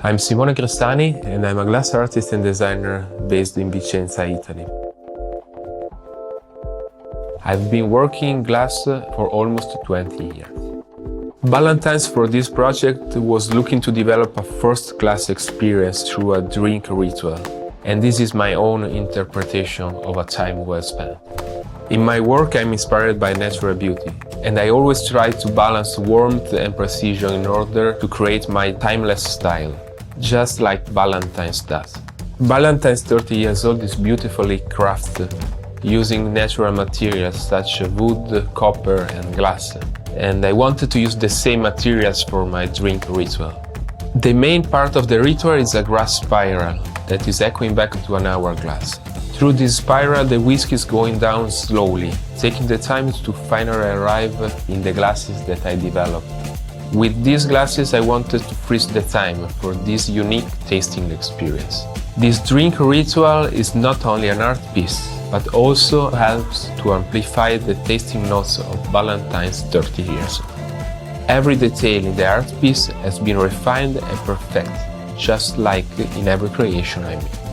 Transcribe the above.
I'm Simone Crestani and I'm a glass artist and designer based in Vicenza, Italy. I've been working in glass for almost 20 years. Ballantine for this project was looking to develop a first class experience through a drink ritual, and this is my own interpretation of a time well spent. In my work, I'm inspired by natural beauty, and I always try to balance warmth and precision in order to create my timeless style, just like Ballantine does. Ballantine 30 years old is beautifully crafted using natural materials such as wood, copper, and glass. And I wanted to use the same materials for my drink ritual. The main part of the ritual is a glass spiral that is echoing back to an hourglass. Through this spiral, the whiskey is going down slowly, taking the time to finally arrive in the glasses that I developed. With these glasses, I wanted to freeze the time for this unique tasting experience. This drink ritual is not only an art piece, but also helps to amplify the tasting notes of Ballantine's 30 years. Every detail in the art piece has been refined and perfected, just like in every creation I make.